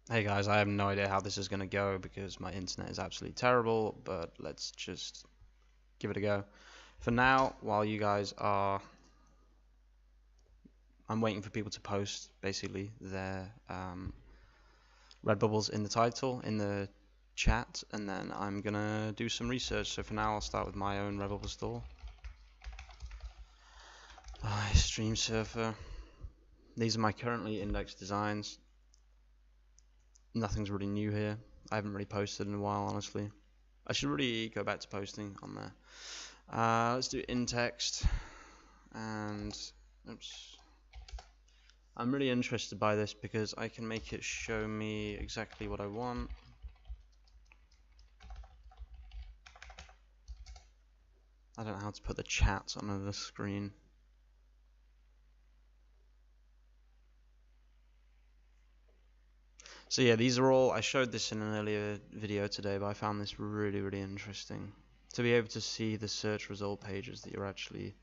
Hey guys, I have no idea how this is going to go because my internet is absolutely terrible, but let's just give it a go. For now, while you guys are... I'm waiting for people to post, basically, their Redbubbles in the title, in the chat, and then I'm going to do some research. So for now, I'll start with my own Redbubble store. Stream Surfer. These are my currently indexed designs. Nothing's really new here. I haven't really posted in a while, honestly. I should really go back to posting on there. Let's do in text, and oops. I'm really interested by this because I can make it show me exactly what I want. I don't know how to put the chat on the screen. So yeah, these are all, I showed this in an earlier video today, but I found this really interesting. To be able to see the search result pages that you're actually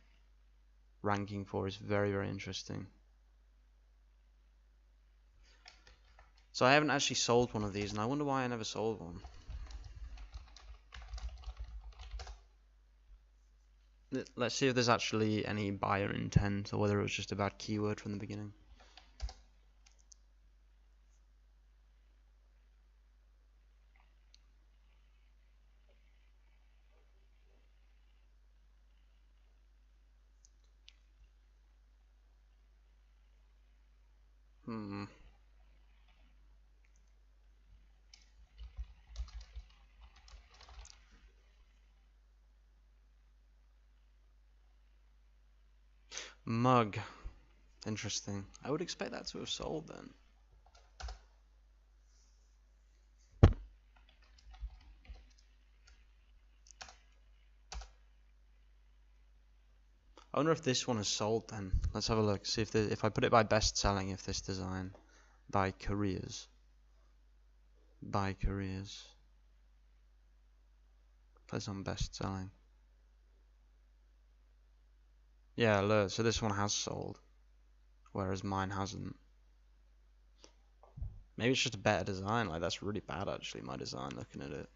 ranking for is very interesting. So I haven't actually sold one of these, and I wonder why I never sold one. Let's see if there's actually any buyer intent, or whether it was just a bad keyword from the beginning. Mug. Interesting. I would expect that to have sold then. I wonder if this one has sold then. Let's have a look. See if I put it by best selling, if this design by careers. By careers. Place on best selling. Yeah, look, so this one has sold, whereas mine hasn't. Maybe it's just a better design. Like, that's really bad actually, my design, looking at it.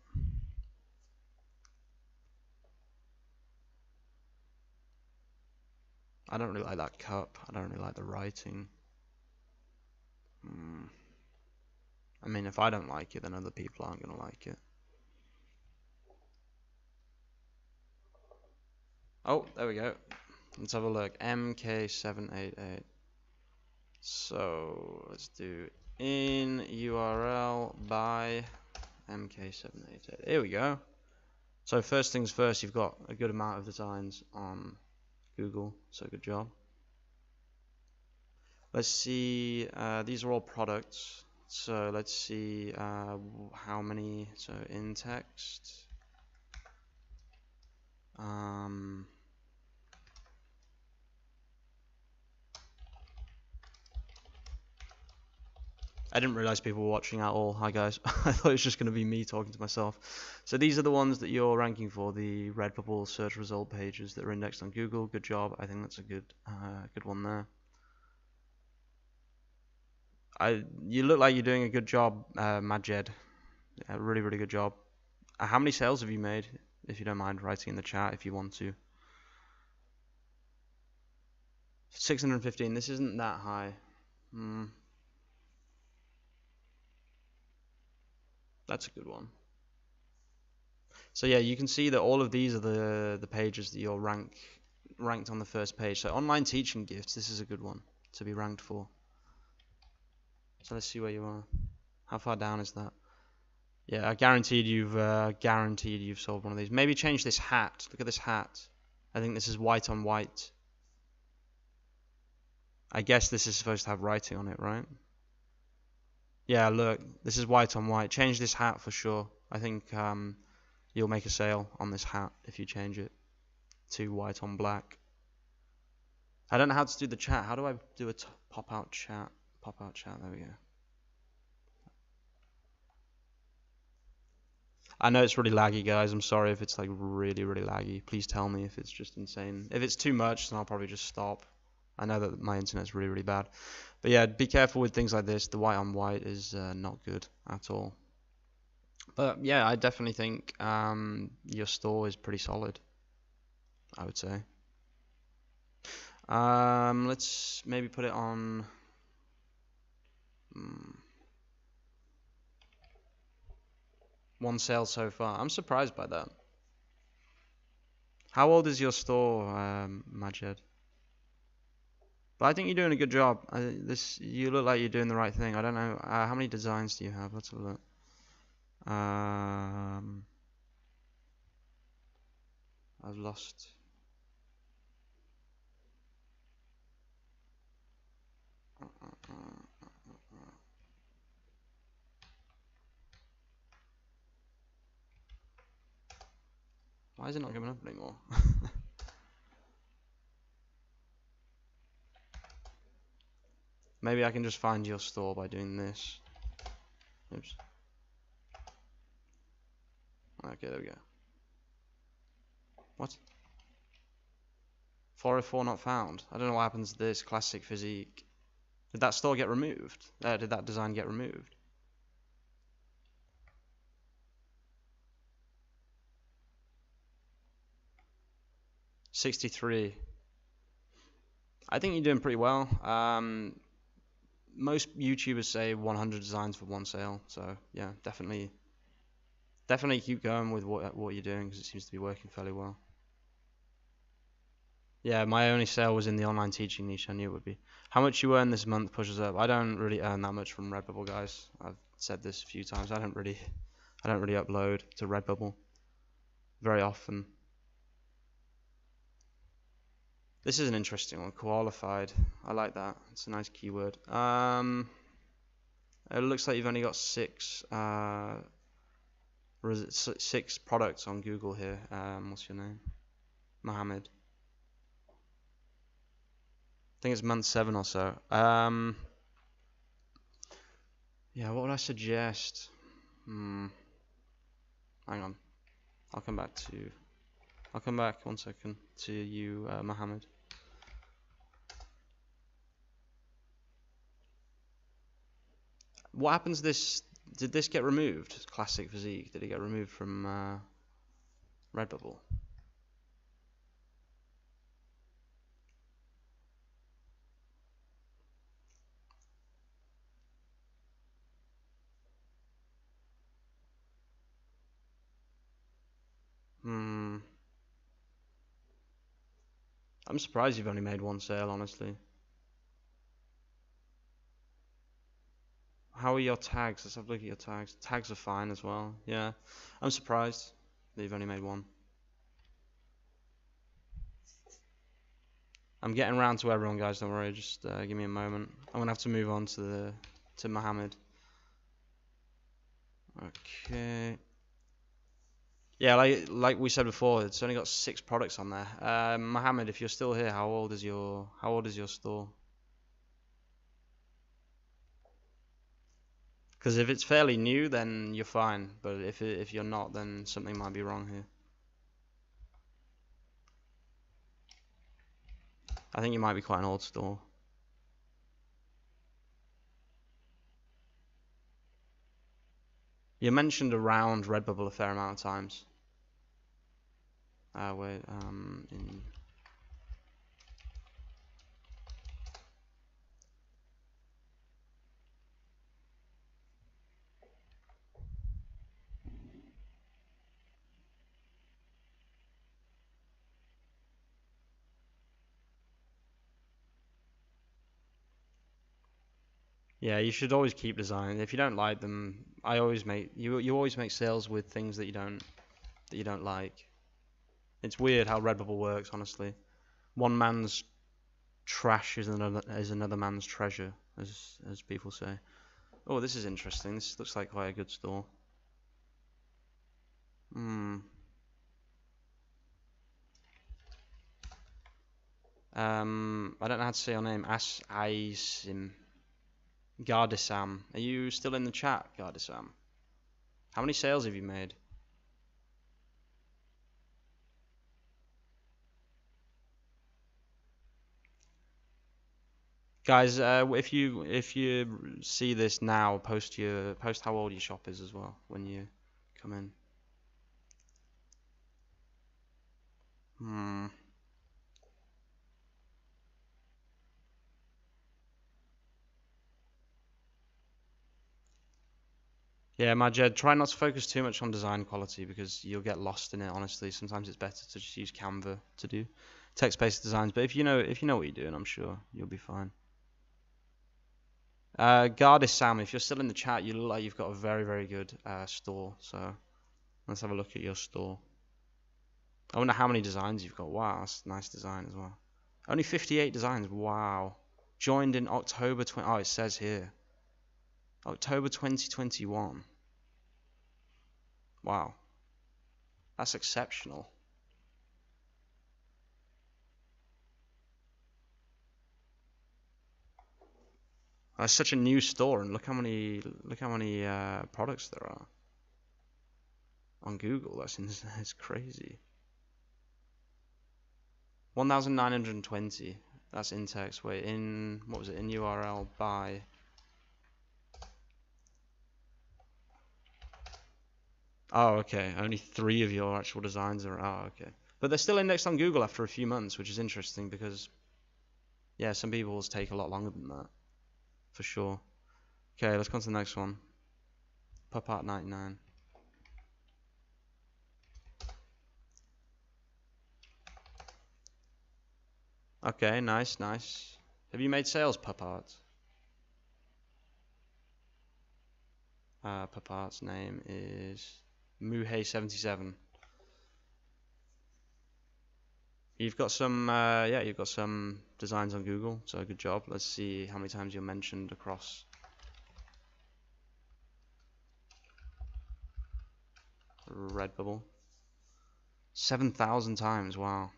I don't really like that cup. I don't really like the writing. I mean, if I don't like it, then other people aren't going to like it. Oh, there we go. Let's have a look. MK788. So let's do in URL by MK788. Here we go. So first things first, you've got a good amount of designs on Google, so good job. Let's see, these are all products. So let's see how many, so in text. I didn't realize people were watching at all. Hi guys. I thought it was just going to be me talking to myself. So these are the ones that you're ranking for, the Redbubble search result pages that are indexed on Google. Good job. I think that's a good one there. You look like you're doing a good job, Majed. Yeah, really good job. How many sales have you made? If you don't mind writing in the chat if you want to. 615. This isn't that high. That's a good one. So yeah, you can see that all of these are the pages that you're ranked on the first page. So online teaching gifts, this is a good one to be ranked for. So let's see where you are. How far down is that? Yeah, I guaranteed you've sold one of these. Maybe change this hat. Look at this hat. I think this is white on white. I guess this is supposed to have writing on it, right? Yeah, look, this is white on white. Change this hat for sure. I think you'll make a sale on this hat if you change it to white on black. I don't know how to do the chat. How do I do a pop-out chat? Pop-out chat, there we go. I know it's really laggy, guys. I'm sorry if it's like really laggy. Please tell me if it's just insane. If it's too much, then I'll probably just stop. I know that my internet's really, really bad. But yeah, be careful with things like this. The white on white is not good at all. But yeah, I definitely think your store is pretty solid, I would say. Let's maybe put it on. One sale so far. I'm surprised by that. How old is your store, Majed? But I think you're doing a good job. You look like you're doing the right thing. I don't know. How many designs do you have? Let's have a look. I've lost. Why is it not coming up anymore? Maybe I can just find your store by doing this. Oops. Okay, there we go. What? 404 not found. I don't know what happens to this classic physique. Did that store get removed? Did that design get removed? $63. I think you're doing pretty well. Most YouTubers say 100 designs for one sale, so yeah, definitely keep going with what you're doing because it seems to be working fairly well. Yeah, my only sale was in the online teaching niche. I knew it would be. How much you earn this month pushes up. I don't really earn that much from Redbubble, guys. I've said this a few times. I don't really upload to Redbubble very often. This is an interesting one. Qualified. I like that. It's a nice keyword. It looks like you've only got six products on Google here. What's your name? Mohammed. I think it's month 7 or so. Yeah, what would I suggest? Hang on. I'll come back 1 second to you, Mohammed. What happens did this get removed? Classic physique, did it get removed from Redbubble? I'm surprised you've only made one sale, honestly. How are your tags? Let's have a look at your tags. Tags are fine as well. Yeah, I'm surprised that you've only made one. I'm getting around to everyone, guys. Don't worry. Just give me a moment. I'm gonna have to move on to Mohammed. Okay. Yeah, like we said before, it's only got 6 products on there. Mohammed, if you're still here, how old is your store? Because if it's fairly new, then you're fine. But if you're not, then something might be wrong here. I think you might be quite an old store. You mentioned around Redbubble a fair amount of times. Wait, yeah, you should always keep designing. If you don't like them, you always make sales with things that you don't like. It's weird how Redbubble works, honestly. One man's trash is another man's treasure, as people say. Oh, this is interesting. This looks like quite a good store. I don't know how to say your name. Aisim. Gardisam. Are you still in the chat, Gardisam? How many sales have you made? Guys, if you see this now, post how old your shop is as well when you come in. Hmm. Yeah, Majed, try not to focus too much on design quality because you'll get lost in it, honestly. Sometimes it's better to just use Canva to do text-based designs. But if you know what you're doing, I'm sure you'll be fine. Gardis Sam, if you're still in the chat, you look like you've got a very, very good store. So let's have a look at your store. I wonder how many designs you've got. Wow, that's a nice design as well. Only 58 designs. Wow. Joined in October 20. Oh, it says here. October 2021. Wow. That's exceptional. It's such a new store, and look how many products there are on Google. That's crazy. 1,920. That's in text. Wait, in what was it? In URL by. Oh, okay. Only 3 of your actual designs are. Oh, okay. But they're still indexed on Google after a few months, which is interesting because, yeah, some people's take a lot longer than that, for sure. Okay, let's go on to the next one. Pop Art 99. Okay, nice, nice. Have you made sales, Pop Art? Pop Art's name is Muhey77. You've got some, yeah, you've got some designs on Google, so good job. Let's see how many times you're mentioned across. Redbubble. 7,000 times, wow.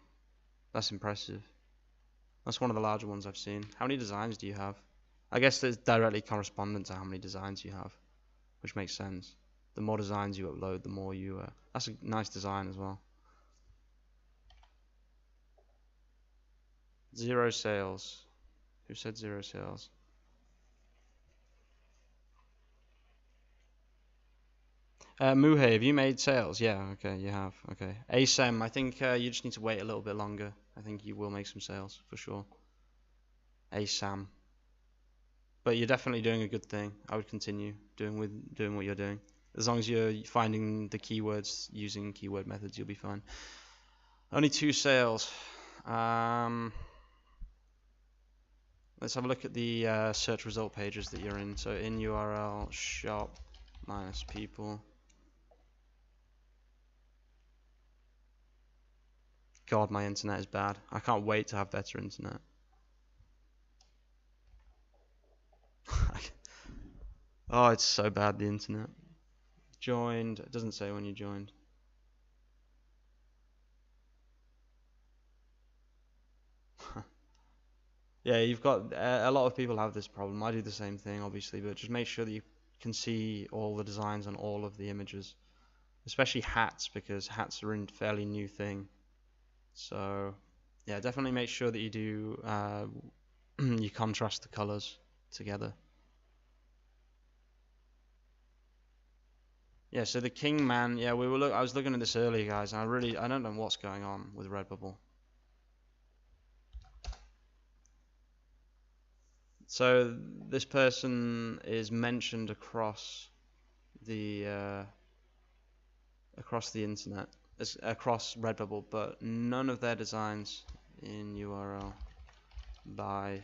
That's impressive. That's one of the larger ones I've seen. How many designs do you have? I guess that's directly correspondent to how many designs you have, which makes sense. The more designs you upload, the more you... that's a nice design as well. 0 sales. Who said 0 sales? Muhe, have you made sales? Yeah, okay, you have. Okay. ASEM, I think you just need to wait a little bit longer. I think you will make some sales, for sure. ASAM. But you're definitely doing a good thing. I would continue doing what you're doing. As long as you're finding the keywords using keyword methods, you'll be fine. Only 2 sales. Let's have a look at the search result pages that you're in. So in URL shop minus people. God, my internet is bad. I can't wait to have better internet. Oh, it's so bad, the internet. Joined. It doesn't say when you joined. Yeah, you've got a lot of people have this problem. I do the same thing, obviously, but just make sure that you can see all the designs on all of the images, especially hats, because hats are a fairly new thing. So, yeah, definitely make sure that you do you contrast the colors together. Yeah, so the King Man, yeah, I was looking at this earlier, guys, and I don't know what's going on with Redbubble. So this person is mentioned across the internet, across Redbubble, but none of their designs in URL by.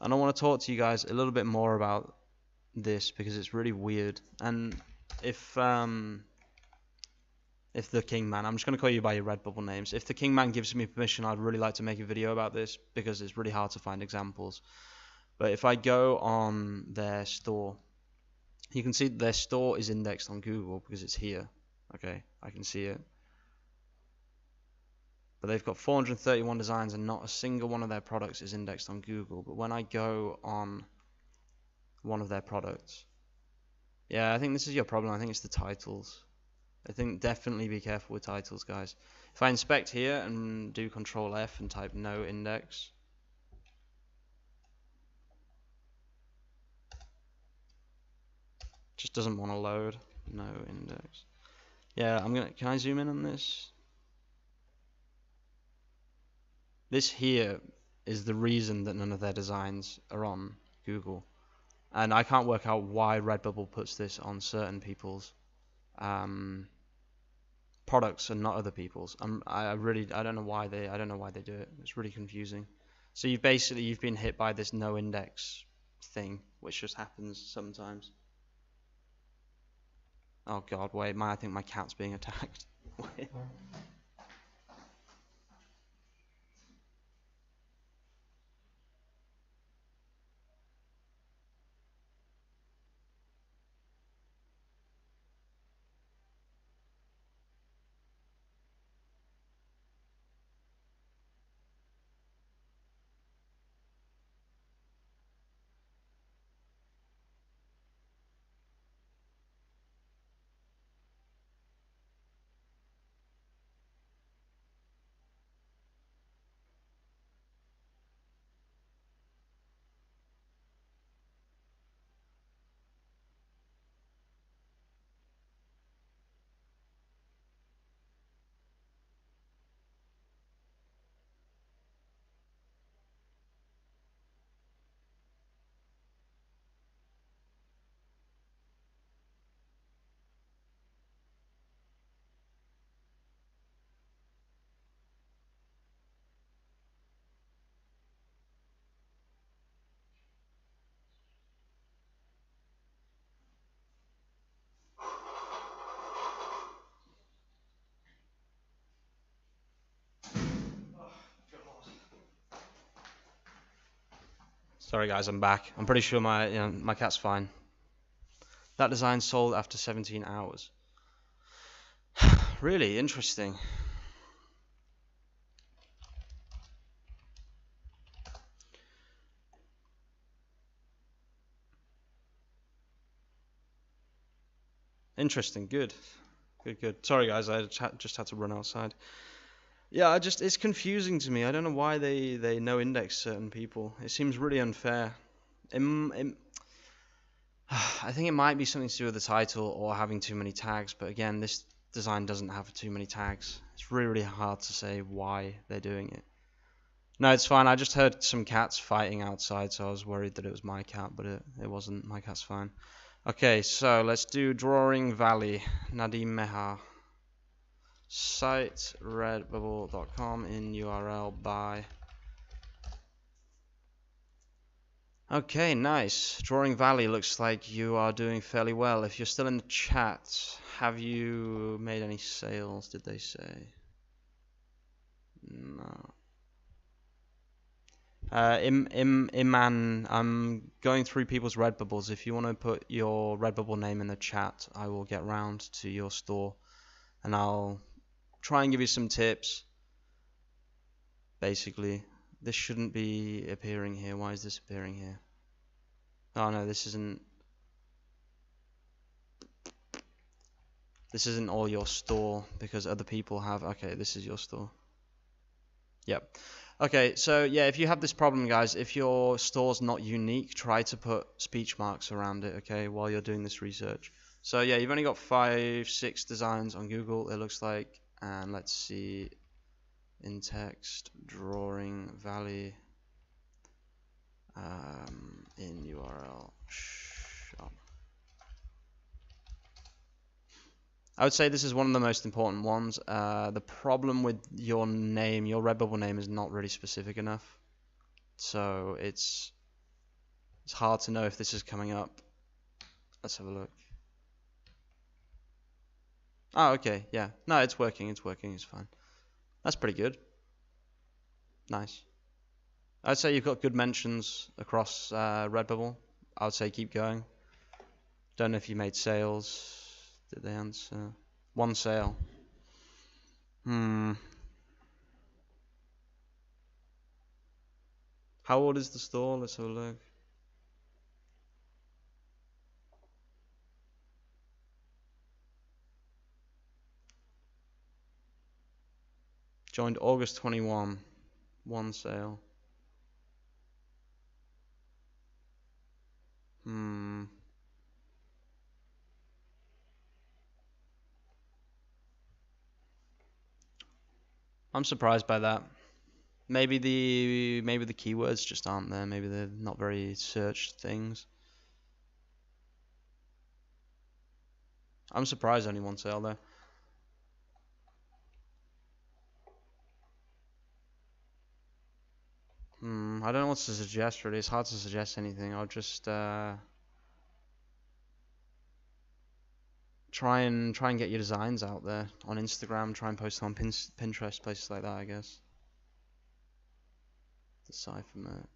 And I want to talk to you guys a little bit more about this because it's really weird. And if the King Man, I'm just going to call you by your Redbubble names. If the King Man gives me permission, I'd really like to make a video about this because it's really hard to find examples. But if I go on their store, you can see that their store is indexed on Google because it's here. Okay, I can see it. But they've got 431 designs and not a single one of their products is indexed on Google. But when I go on one of their products, yeah, I think this is your problem. I think it's the titles. I think definitely be careful with titles, guys. If I inspect here and do Control F and type no index, doesn't want to load. No index. Yeah, can I zoom in on this? This here is the reason that none of their designs are on Google. And I can't work out why Redbubble puts this on certain people's products and not other people's. I don't know why they do it. It's really confusing. So you've been hit by this no index thing, which just happens sometimes. Oh god, wait, I think my cat's being attacked. Sorry guys, I'm back. I'm pretty sure my cat's fine. That design sold after 17 hours. Really interesting. Interesting. Good. Sorry guys, I just had to run outside. Yeah, it's confusing to me. I don't know why they no index certain people. It seems really unfair. I think it might be something to do with the title or having too many tags, but again, this design doesn't have too many tags. It's really hard to say why they're doing it. No, it's fine. I just heard some cats fighting outside, so I was worried that it was my cat, but it wasn't. My cat's fine. Okay, so let's do Drawing Valley. Nadim Mehar. Site redbubble.com in URL by. Okay, nice. Drawing Valley looks like you are doing fairly well. If you're still in the chat, have you made any sales, did they say? No. Iman, I'm going through people's Redbubbles. If you want to put your Redbubble name in the chat, I will get round to your store and I'll try and give you some tips. Basically, this shouldn't be appearing here. Why is this appearing here? Oh no, this isn't all your store because other people have. Okay, this is your store. Yep. Okay, so yeah, if you have this problem, guys, if your store's not unique, try to put speech marks around it, okay, while you're doing this research. So yeah, you've only got 5-6 designs on Google, it looks like, and let's see, in text, Drawing Valley, in URL shop. I would say this is one of the most important ones. The problem with your name, your Redbubble name, is not really specific enough. So it's hard to know if this is coming up. Let's have a look. Oh, okay, yeah. No, it's working, it's fine. That's pretty good. Nice. I'd say you've got good mentions across Redbubble. I would say keep going. Don't know if you made sales. Did they answer? One sale. How old is the store? Let's have a look. Joined August 21. One sale. I'm surprised by that. Maybe the keywords just aren't there. Maybe they're not very searched things. I'm surprised only one sale though. I don't know what to suggest really. It's hard to suggest anything. I'll just try and get your designs out there on Instagram. Try and post them on Pinterest, places like that, I guess. Decipher merch.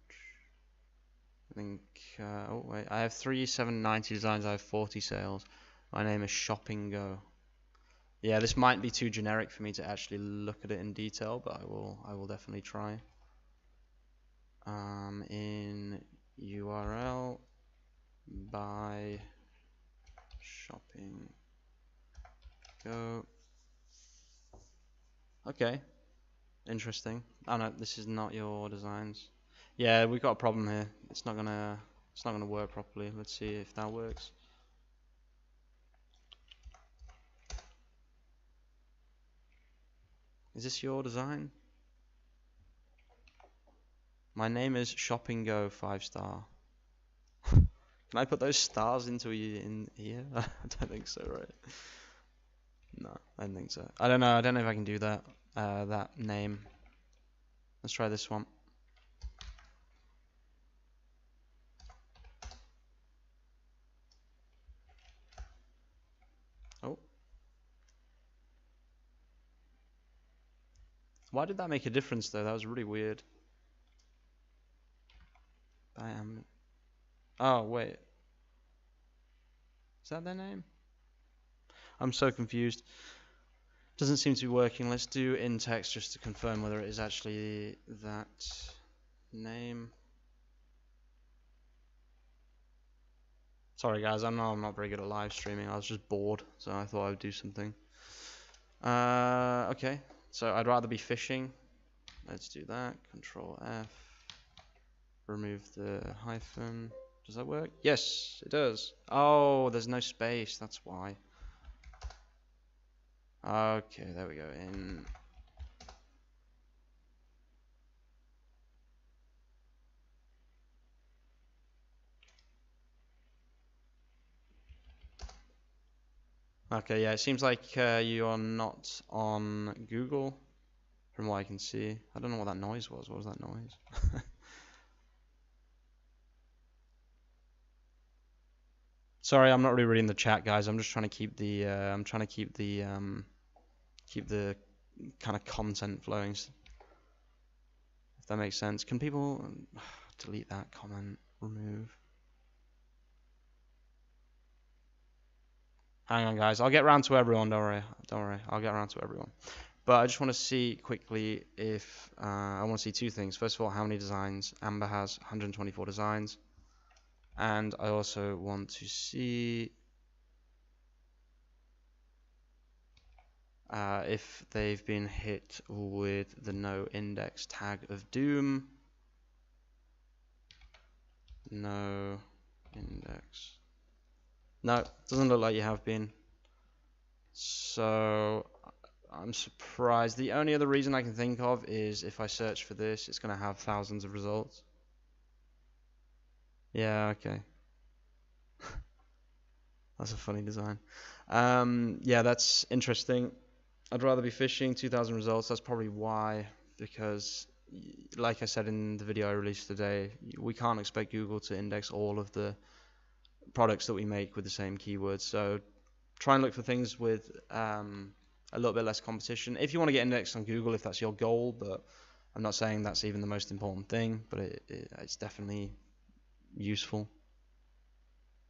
I think. Oh wait, I have 790 designs. I have 40 sales. My name is Shopping Go. Yeah, this might be too generic for me to actually look at it in detail, but I will definitely try. In URL by Shopping Go. Okay, interesting. Oh no, this is not your designs. Yeah, we've got a problem here. It's not gonna work properly. Let's see if that works. Is this your design? My name is Shopping Go 5-star. Can I put those stars in here? I don't think so, right? No, I don't think so. I don't know. I don't know if I can do that. That name. Let's try this one. Oh. Why did that make a difference though? That was really weird. Oh, wait. Is that their name? I'm so confused. Doesn't seem to be working. Let's do in text just to confirm whether it is actually that name. Sorry guys, I'm not very good at live streaming. I was just bored, so I thought I would do something. Okay, so I'd rather be fishing. Let's do that. Control F. Remove the hyphen. Does that work? Yes, it does. Oh, there's no space. That's why. Okay, there we go. In. Okay, yeah, it seems like you are not on Google, from what I can see. I don't know what that noise was. What was that noise? Sorry, I'm not really reading the chat, guys. I'm just trying to keep the keep the kind of content flowing. If that makes sense. Can people delete that comment? Remove. Hang on, guys. I'll get around to everyone. Don't worry. Don't worry. I'll get around to everyone. But I just want to see quickly if I want to see two things. First of all, how many designs Amber has. 124 designs. And I also want to see if they've been hit with the no index tag of doom. No index. No, doesn't look like you have been. So I'm surprised. The only other reason I can think of is if I search for this, it's going to have thousands of results. Yeah, okay. That's a funny design. Yeah, that's interesting. I'd rather be fishing. 2,000 results. That's probably why. Because, like I said in the video I released today, we can't expect Google to index all of the products that we make with the same keywords. So try and look for things with a little bit less competition. If you want to get indexed on Google, if that's your goal, but I'm not saying that's even the most important thing, but it's definitely useful.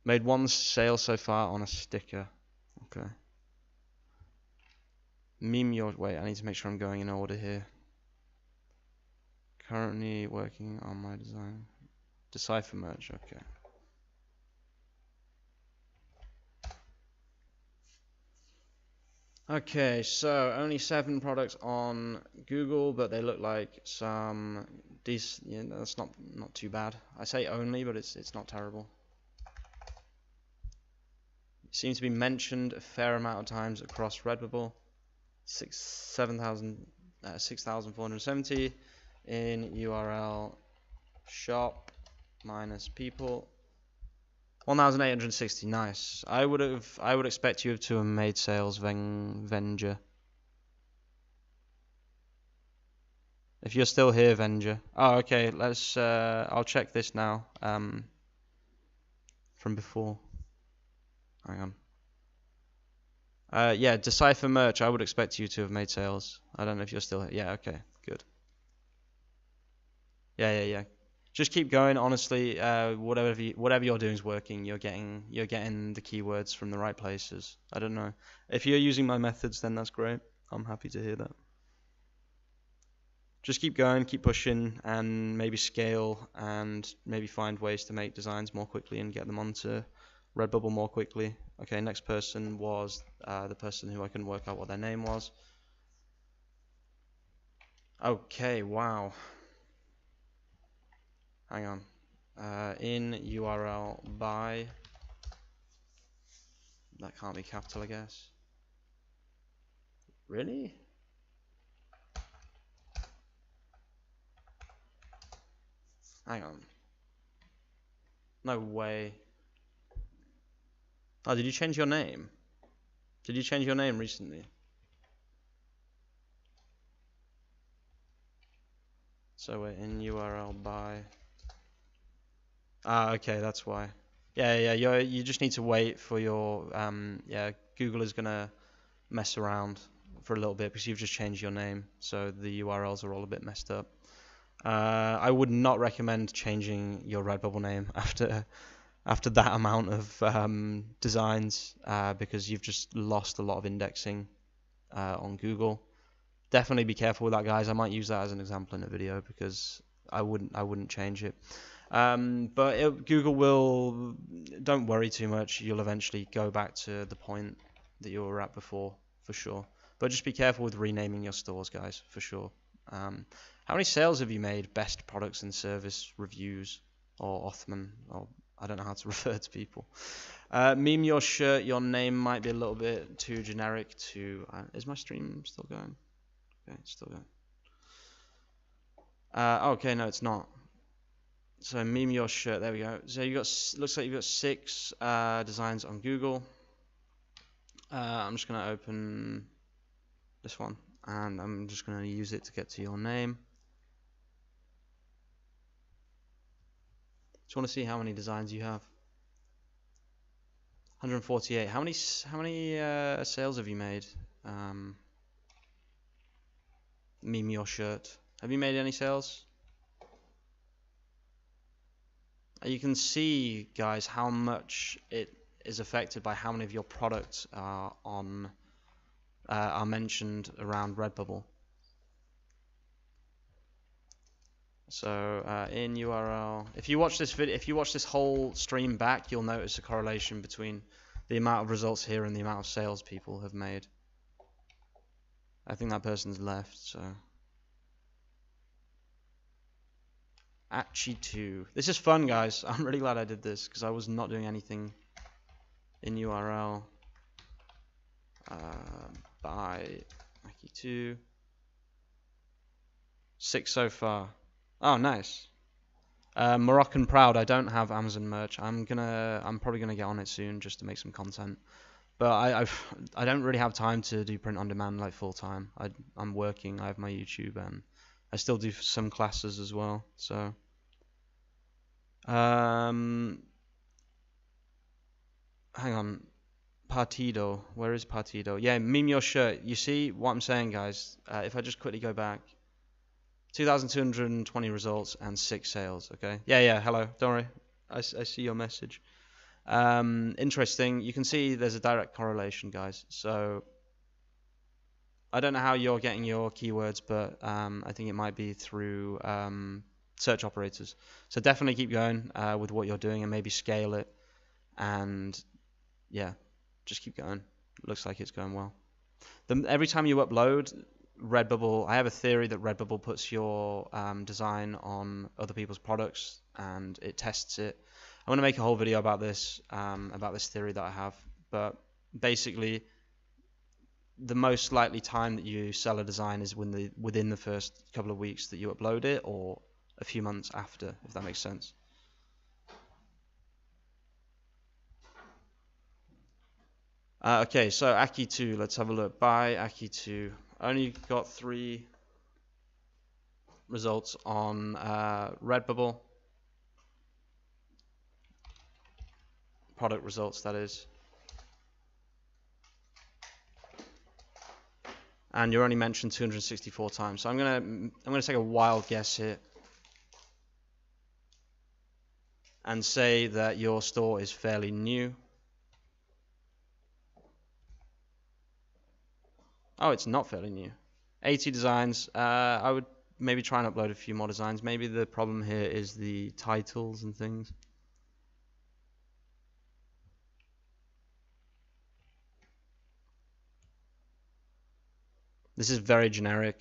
Made one sale so far on a sticker. Okay. Meme your... Wait, I need to make sure I'm going in order here. Currently working on my design. Decipher merge, okay. Okay, so only 7 products on Google, but they look like some decent. Yeah, that's not too bad. I say only, but it's not terrible. It seems to be mentioned a fair amount of times across Redbubble. 7,000 6,470 in URL shop minus people. 1,860. Nice. I would expect you to have made sales, Venger. If you're still here, Venger. Oh, okay. Let's. I'll check this now. From before. Hang on. Yeah, Decipher merch. I would expect you to have made sales. I don't know if you're still here. Yeah. Okay. Good. Yeah. Just keep going. Honestly, whatever you're doing is working. You're getting the keywords from the right places. I don't know. If you're using my methods, then that's great. I'm happy to hear that. Just keep going, keep pushing, and maybe scale, and maybe find ways to make designs more quickly and get them onto Redbubble more quickly. Okay, next person was the person who I couldn't work out what their name was. Okay, wow. Hang on. In URL by. That can't be capital, I guess. Really? Hang on. No way. Oh, did you change your name? Did you change your name recently? So we're in URL by. Ah, okay, that's why. Yeah. You just need to wait for your. Yeah, Google is gonna mess around for a little bit because you've just changed your name, so the URLs are all a bit messed up. I would not recommend changing your Redbubble name after that amount of designs because you've just lost a lot of indexing on Google. Definitely be careful with that, guys. I might use that as an example in a video because I wouldn't change it. But Google will. Don't worry too much. You'll eventually go back to the point that you were at before, for sure. But just be careful with renaming your stores, guys, for sure. How many sales have you made? Best products and service reviews, or Othman, or I don't know how to refer to people. Meme your shirt. Your name might be a little bit too generic to. Is my stream still going? Okay, it's still going. Okay, no, it's not. So meme your shirt. There we go. So you got. Looks like you've got 6 designs on Google. I'm just gonna open this one, and I'm just gonna use it to get to your name. Just want to see how many designs you have. 148. How many sales have you made? Meme your shirt. Have you made any sales? You can see, guys, how much it is affected by how many of your products are mentioned around Redbubble. So in URL, if you watch this whole stream back, you'll notice a correlation between the amount of results here and the amount of sales people have made. I think that person's left, so. Achi2. This is fun, guys. I'm really glad I did this because I was not doing anything in URL by Achi2. 6 so far. Oh, nice. Moroccan Proud. I don't have Amazon merch. I'm probably gonna get on it soon just to make some content. But I don't really have time to do print on demand like full time. I'm working. I have my YouTube and I still do some classes as well. So hang on. Partido. Where is Partido? Yeah, meme your shirt. You see what I'm saying, guys? If I just quickly go back. 2,220 results and 6 sales. Okay. Yeah. Hello. Don't worry. I see your message. Interesting. You can see there's a direct correlation, guys. So I don't know how you're getting your keywords, but I think it might be through search operators. So definitely keep going with what you're doing and maybe scale it. And yeah, just keep going. Looks like it's going well. Every time you upload, Redbubble, I have a theory that Redbubble puts your design on other people's products and it tests it. I want to make a whole video about this theory that I have, but basically the most likely time that you sell a design is within the first couple of weeks that you upload it, or a few months after, if that makes sense. Okay, so Aki2, let's have a look. Buy Aki2. Only got 3 results on Redbubble. Product results, that is. And you're only mentioned 264 times. So I'm gonna take a wild guess here and say that your store is fairly new. Oh, it's not fairly new. 80 designs. I would maybe try and upload a few more designs. Maybe the problem here is the titles and things. This is very generic.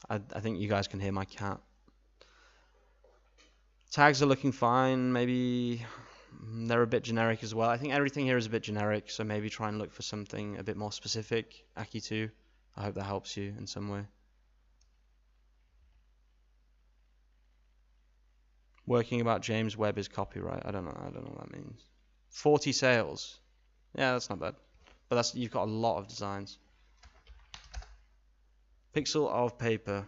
I think you guys can hear my cat. Tags are looking fine. Maybe they're a bit generic as well. I think everything here is a bit generic, so maybe try and look for something a bit more specific. Aki2. I hope that helps you in some way. Working about James Webb is copyright. I don't know what that means. 40 sales. Yeah, that's not bad. But you've got a lot of designs. Pixel of paper.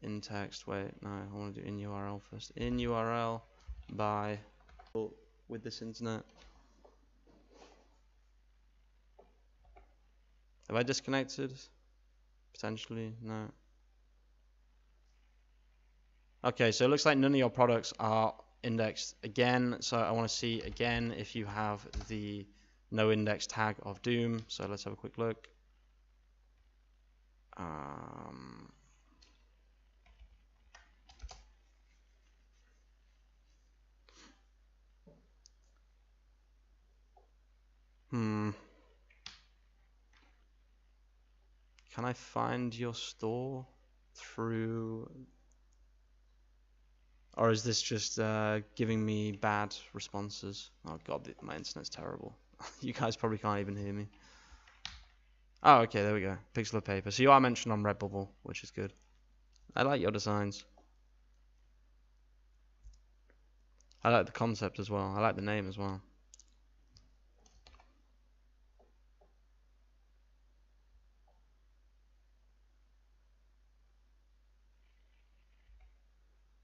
In text. Wait, no, I want to do in URL first. In URL by with this internet. Have I disconnected? Potentially, no. Okay, so it looks like none of your products are indexed again. So I want to see again if you have the no index tag of Doom. So let's have a quick look. Can I find your store through, or is this just giving me bad responses? Oh god, my internet's terrible. You guys probably can't even hear me. Oh, okay, there we go. Pixel of paper. So you are mentioned on Redbubble, which is good. I like your designs. I like the concept as well. I like the name as well.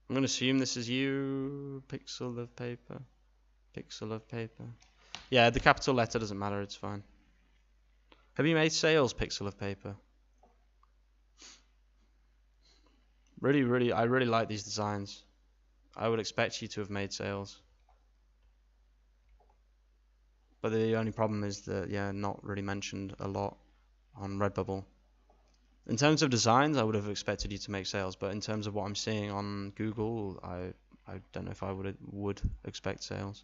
I'm going to assume this is you. Pixel of paper. Pixel of paper. Yeah, the capital letter doesn't matter. It's fine. Have you made sales, Pixel of paper? I really like these designs. I would expect you to have made sales. But the only problem is that, yeah, not really mentioned a lot on Redbubble. In terms of designs, I would have expected you to make sales, but in terms of what I'm seeing on Google, I don't know if I would expect sales.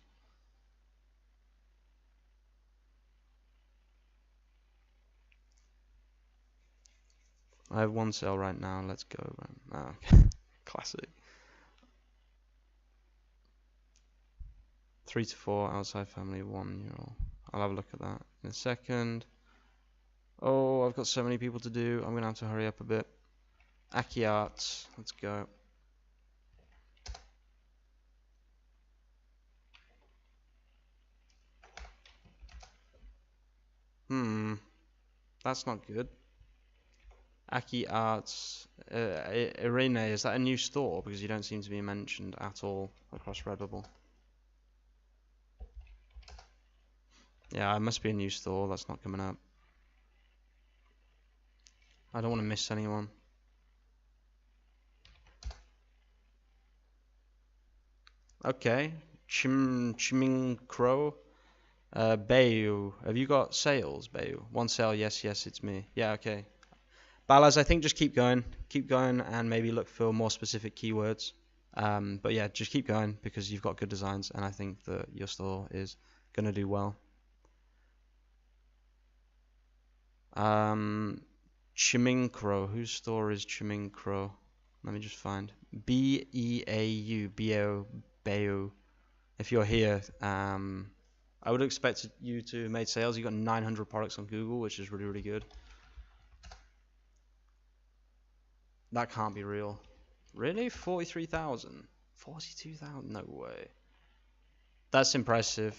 I have 1 sale right now. Let's go. Oh, okay. Classic. 3 to 4 outside family, 1 year old. I'll have a look at that in a second. Oh, I've got so many people to do. I'm gonna have to hurry up a bit. Aki Arts. Let's go. That's not good. Aki Arts. Irene, is that a new store? Because you don't seem to be mentioned at all across Redbubble. Yeah, it must be a new store. That's not coming up. I don't want to miss anyone. Okay. Chiming Crow. Bayu. Have you got sales, Bayu? 1 sale, yes, it's me. Yeah, okay. Balaz, I think just keep going. Keep going and maybe look for more specific keywords. But yeah, just keep going because you've got good designs and I think that your store is going to do well. Chiminkro. Whose store is Chiminkro? Let me just find. Beau. Beo. Beo. If you're here, I would have expected you to have made sales. You got 900 products on Google, which is really, really good. That can't be real. Really? 43,000? 42,000? No way. That's impressive.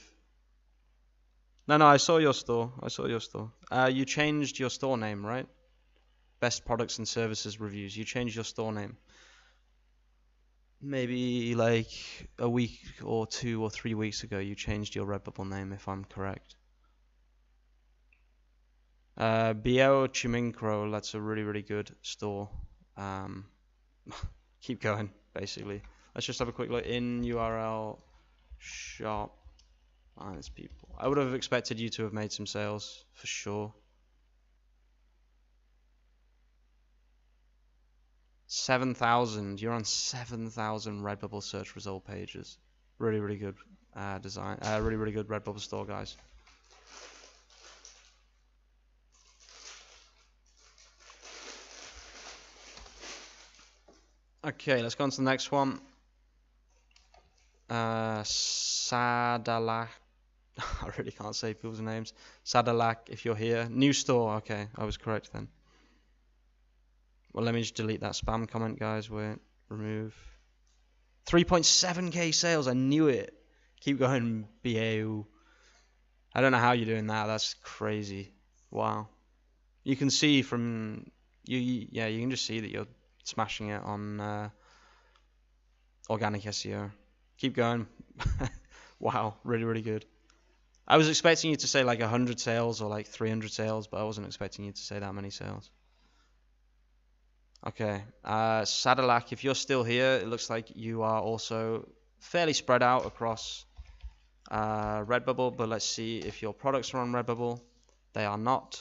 No, I saw your store. I saw your store. You changed your store name, right? Best products and services reviews. You changed your store name. Maybe like a week or 2 or 3 weeks ago, you changed your Redbubble name, if I'm correct. Biao Chimincro, that's a really, really good store. Keep going, basically. Let's just have a quick look in URL shop. Minus people. I would have expected you to have made some sales for sure. 7,000. You're on 7,000 Redbubble search result pages. Really, really good design. Really, really good Redbubble store, guys. Okay, let's go on to the next one. Sadalak. I really can't say people's names. Sadalak, if you're here. New store. Okay, I was correct then. Well, let me just delete that spam comment, guys. Wait, remove. 3.7k sales. I knew it. Keep going, BAU. I don't know how you're doing that. That's crazy. Wow. You can see from yeah, you can just see that you're smashing it on organic SEO. Keep going. Wow, really, really good. I was expecting you to say like 100 sales or like 300 sales, but I wasn't expecting you to say that many sales. Okay, Sadalak, if you're still here, it looks like you are also fairly spread out across Redbubble, but let's see if your products are on Redbubble. They are not,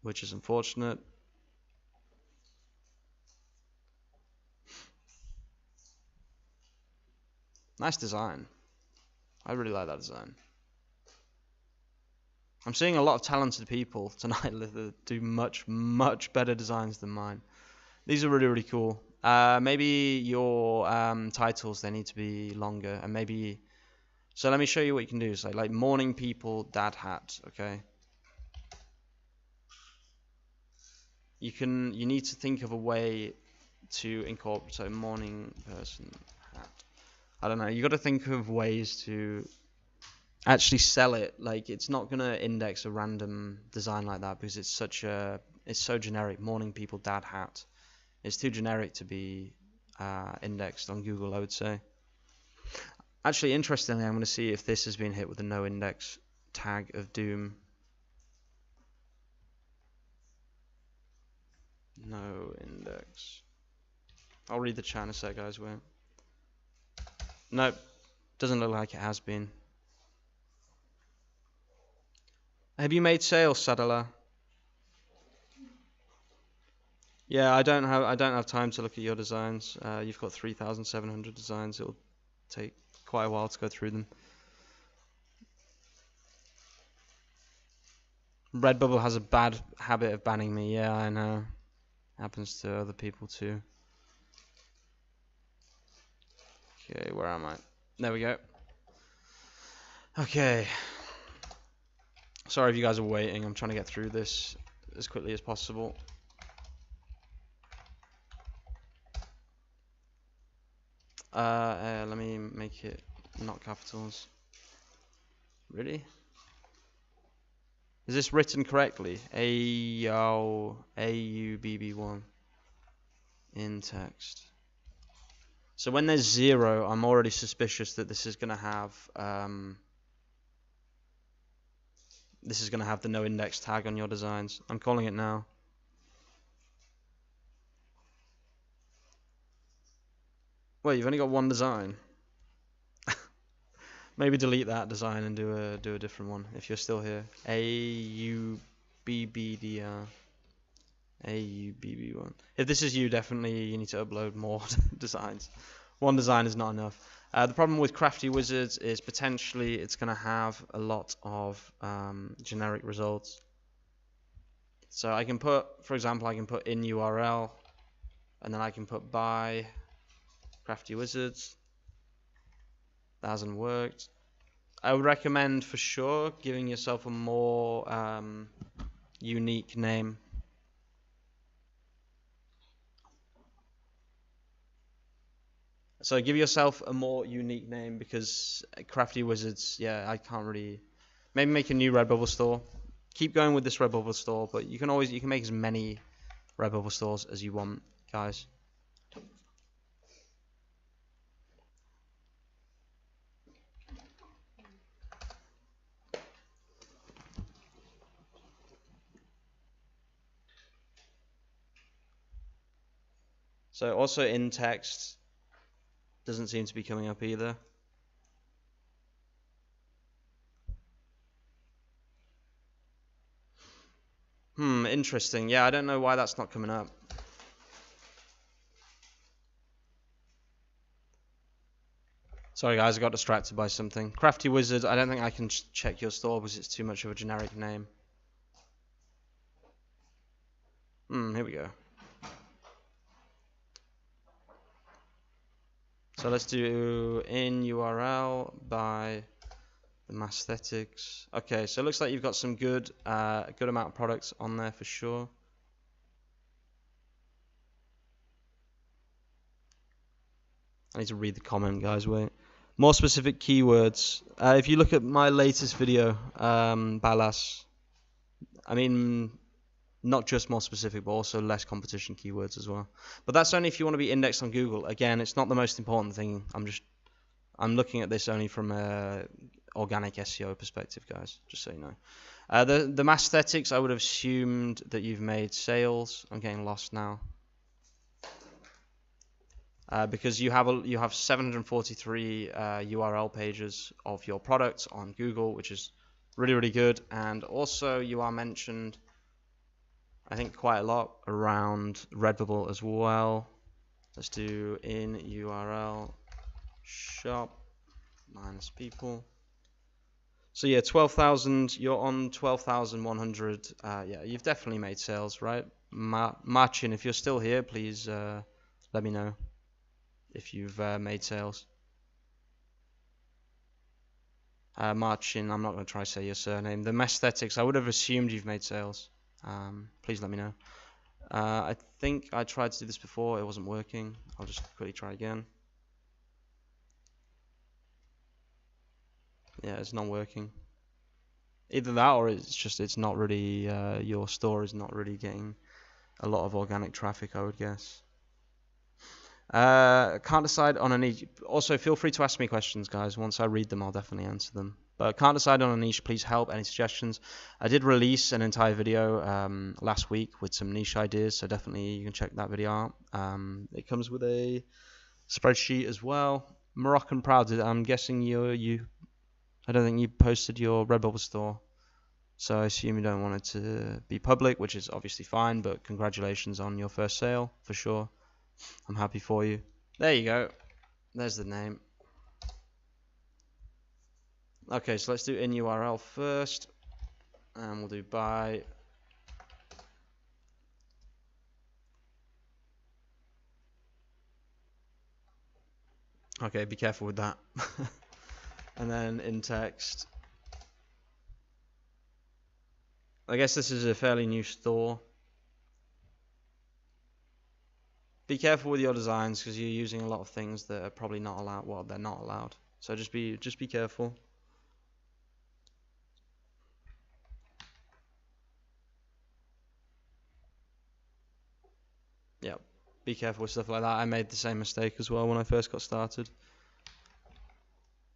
which is unfortunate. Nice design. I really like that design. I'm seeing a lot of talented people tonight that do much, much better designs than mine. These are really, really cool. Maybe your titles, they need to be longer, and maybe... So let me show you what you can do. So like morning people, dad hat, okay? You need to think of a way to incorporate, so morning person hat. I don't know, you got to think of ways to actually sell it. Like, it's not gonna index a random design like that because it's so generic. Morning people dad hat. It's too generic to be indexed on Google, I would say. Actually, interestingly, I'm going to see if this has been hit with a no index tag of doom. No index. I'll read the chat in a sec, guys. Wait. Nope. Doesn't look like it has been. Have you made sales, Sadala? Yeah, I don't have time to look at your designs. You've got 3,700 designs. It'll take quite a while to go through them. Redbubble has a bad habit of banning me. Yeah, I know. Happens to other people too. Okay, where am I? There we go. Okay. Sorry if you guys are waiting. I'm trying to get through this as quickly as possible. Let me make it not capitals. Really? Is this written correctly? AUBB1 in text. So when there's 0, I'm already suspicious that this is going to have the no index tag on your designs. I'm calling it now. Wait, you've only got one design. Maybe delete that design and do a different one if you're still here. AUBBDR. AUBB1. If this is you, definitely you need to upload more designs. One design is not enough. The problem with Crafty Wizards is potentially it's going to have a lot of generic results. So I can put, for example, I can put in URL, and then I can put by Crafty Wizards. That hasn't worked. I would recommend for sure giving yourself a more unique name. So give yourself a more unique name, because Crafty Wizards, yeah, I can't really. Maybe make a new Redbubble store. Keep going with this Redbubble store, but you can make as many Redbubble stores as you want, guys. So also in text doesn't seem to be coming up either. Interesting. Yeah, I don't know why that's not coming up. Sorry guys, I got distracted by something. Crafty Wizard, I don't think I can check your store because it's too much of a generic name. Here we go. So let's do in URL by the Masthetics. Okay, so it looks like you've got some good amount of products on there for sure. I need to read the comment, guys. Wait. More specific keywords. If you look at my latest video, Balas, I mean, not just more specific, but also less competition keywords as well. But that's only if you want to be indexed on Google. Again, it's not the most important thing. I'm looking at this only from a organic SEO perspective, guys. Just so you know. The Masthetics, I would have assumed that you've made sales. I'm getting lost now. Because you have 743 URL pages of your products on Google, which is really, really good. And also you are mentioned, I think, quite a lot around Redbubble as well. Let's do in URL shop minus people. So yeah, 12,000. You're on 12,100. Yeah, you've definitely made sales, right? Marcin, if you're still here, please let me know if you've made sales. Marcin, I'm not going to try to say your surname. The Masthetics, I would have assumed you've made sales. Please let me know. I think I tried to do this before. It wasn't working. I'll just quickly try again. Yeah, it's not working. Either that, or it's not really, your store is not really getting a lot of organic traffic, I would guess. Can't decide on a niche. Also, feel free to ask me questions, guys. Once I read them, I'll definitely answer them. But can't decide on a niche. Please help. Any suggestions? I did release an entire video last week with some niche ideas, so definitely you can check that video out. It comes with a spreadsheet as well. Moroccan Proud. I'm guessing I don't think you posted your Redbubble store, so I assume you don't want it to be public, which is obviously fine. But congratulations on your first sale for sure. I'm happy for you. There you go. There's the name. Okay, so let's do in URL first. And we'll do by. Okay, be careful with that. And then in text. I guess this is a fairly new store. Be careful with your designs because you're using a lot of things that are probably not allowed. Well, they're not allowed. So just be careful. Yeah, be careful with stuff like that. I made the same mistake as well when I first got started.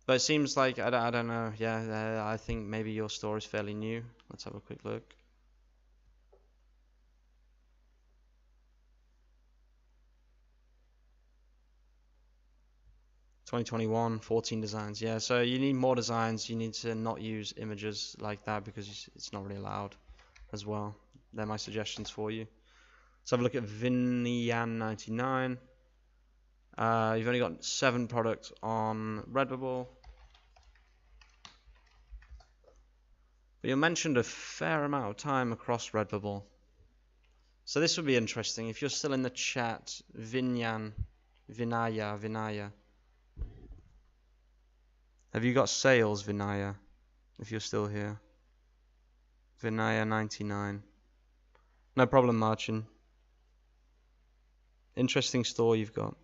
But it seems like, I don't know. Yeah, I think maybe your store is fairly new. Let's have a quick look. 2021, 14 designs. Yeah, so you need more designs. You need to not use images like that because it's not really allowed as well. They're my suggestions for you. Let's have a look at Vinyan99. You've only got 7 products on Redbubble. But you mentioned a fair amount of time across Redbubble. So this would be interesting. If you're still in the chat, Vinaya. Have you got sales, Vinaya? If you're still here. Vinaya 99. No problem, Marcin. Interesting store you've got.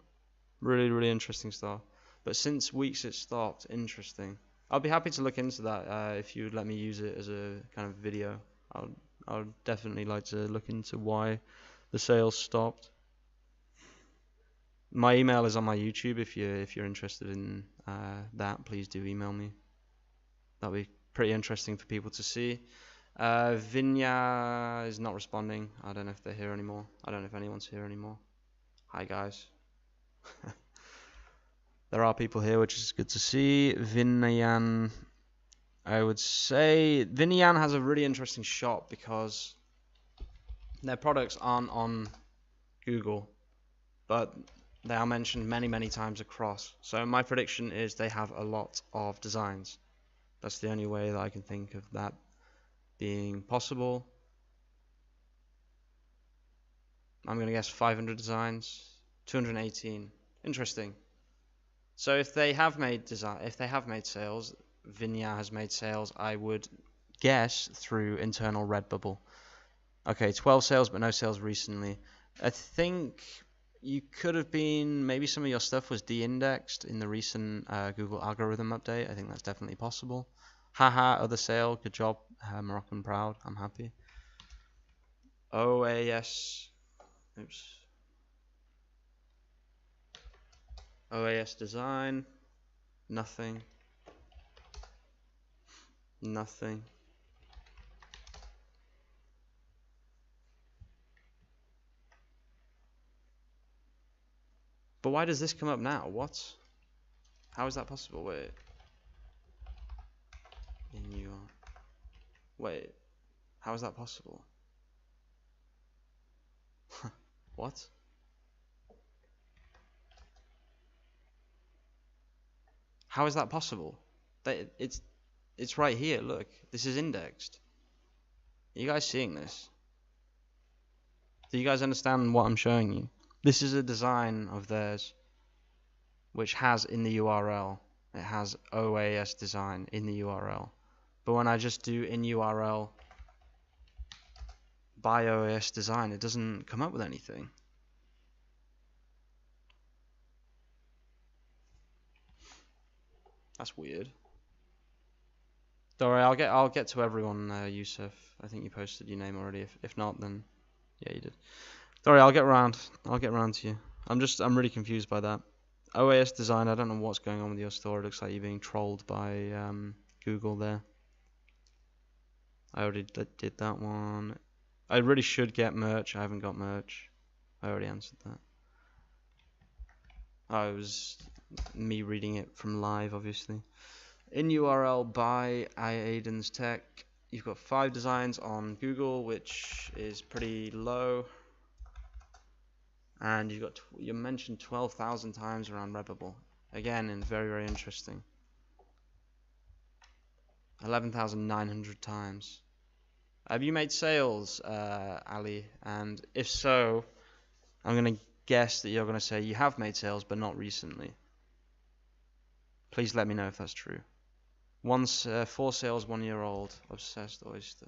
Really, really interesting store. But since weeks it stopped, interesting. I'll be happy to look into that if you would let me use it as a kind of video. I'll definitely like to look into why the sales stopped. My email is on my YouTube. If you're interested in that, please do email me. That'll be pretty interesting for people to see. Vinya is not responding. I don't know if they're here anymore. I don't know if anyone's here anymore. Hi guys. There are people here, which is good to see. Vinyan, I would say Vinyan has a really interesting shop because their products aren't on Google, but they are mentioned many, many times across. So my prediction is they have a lot of designs. That's the only way that I can think of that being possible. I'm going to guess 500 designs, 218. Interesting. So if they have made sales, Vinya has made sales, I would guess through internal Redbubble. Okay, 12 sales, but no sales recently. I think you could have been, maybe some of your stuff was de-indexed in the recent Google algorithm update. I think that's definitely possible. Haha, other sale, good job, Moroccan proud, I'm happy. OAS, oops. OAS design, nothing. Nothing. But why does this come up now? What? How is that possible? Wait. Wait. How is that possible? What? How is that possible? It's right here. Look, this is indexed. Are you guys seeing this? Do you guys understand what I'm showing you? This is a design of theirs, which has in the URL, it has OAS design in the URL. But when I just do in URL by OAS design, it doesn't come up with anything. That's weird. Don't worry, I'll get to everyone, Yusuf. I think you posted your name already. If not, then yeah, you did. Don't worry, I'll get around to you. I'm really confused by that. OAS design, I don't know what's going on with your store. It looks like you're being trolled by Google there. I already did that one. I really should get merch. I haven't got merch. I already answered that. Oh, it was me reading it from live, obviously. In URL by Aiden's Tech, you've got 5 designs on Google, which is pretty low. And you're mentioned 12,000 times around Redbubble. Again, and very, very interesting. 11,900 times. Have you made sales, Ali? And if so, I'm going to guess that you're going to say you have made sales, but not recently. Please let me know if that's true. 4 sales, 1 year old, obsessed oyster.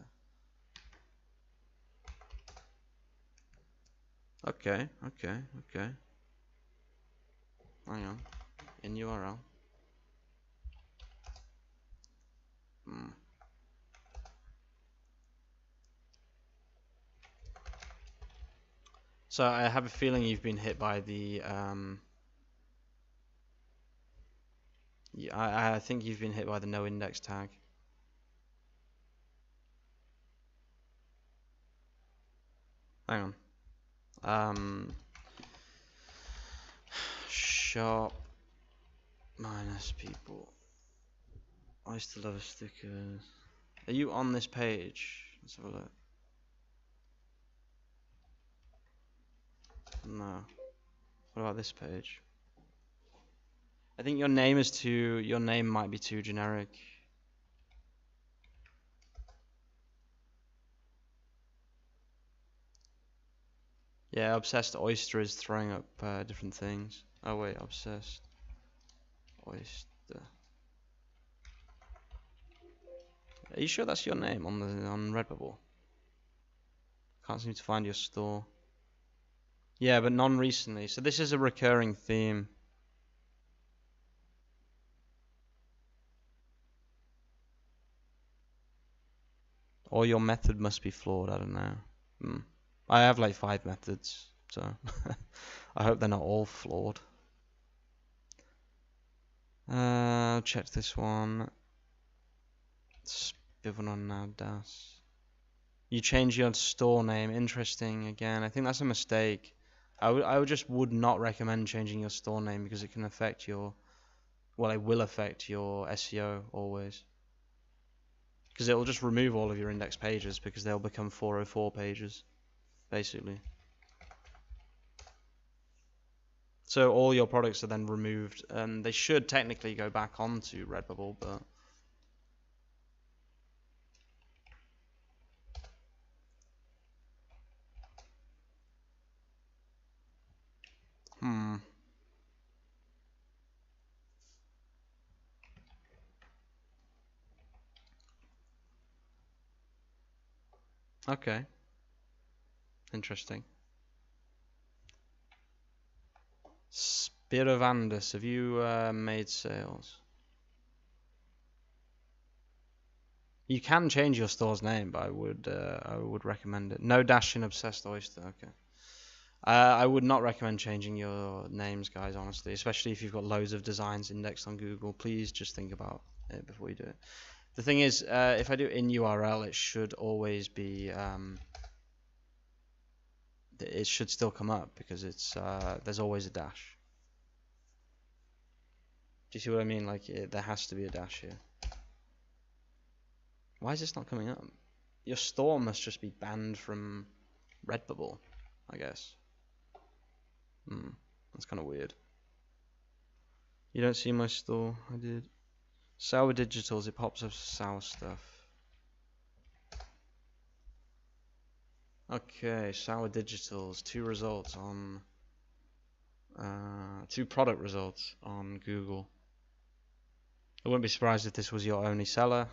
Okay. Hang on. In URL. So I have a feeling you've been hit by the I think you've been hit by the no index tag. Hang on. Shop minus people. I still love stickers. Are you on this page? Let's have a look. No. What about this page? I think your name might be too generic. Yeah, obsessed oyster is throwing up different things. Oh wait, obsessed oyster. Are you sure that's your name on Redbubble? Can't seem to find your store. Yeah, but non-recently. So this is a recurring theme. Or your method must be flawed, I don't know. I have like 5 methods, so I hope they're not all flawed. Check this one. Spivonon now, Das. You change your store name. Interesting. Again, I think that's a mistake. I would just would not recommend changing your store name because it can affect your, well, it will affect your SEO always. Because it will just remove all of your index pages because they'll become 404 pages, basically. So all your products are then removed, and they should technically go back onto Redbubble, but Okay. Interesting. Spirovandus, have you made sales? You can change your store's name, but I would recommend it. No dash in Obsessed Oyster. Okay. I would not recommend changing your names, guys. Honestly, especially if you've got loads of designs indexed on Google. Please just think about it before you do it. The thing is, if I do in URL, it should always be. It should still come up because it's there's always a dash. Do you see what I mean? Like there has to be a dash here. Why is this not coming up? Your store must just be banned from Redbubble, I guess. That's kind of weird. You don't see my store? I did. Sour Digitals, it pops up sour stuff. Okay, Sour Digitals, 2 results on 2 product results on Google. I wouldn't be surprised if this was your only seller.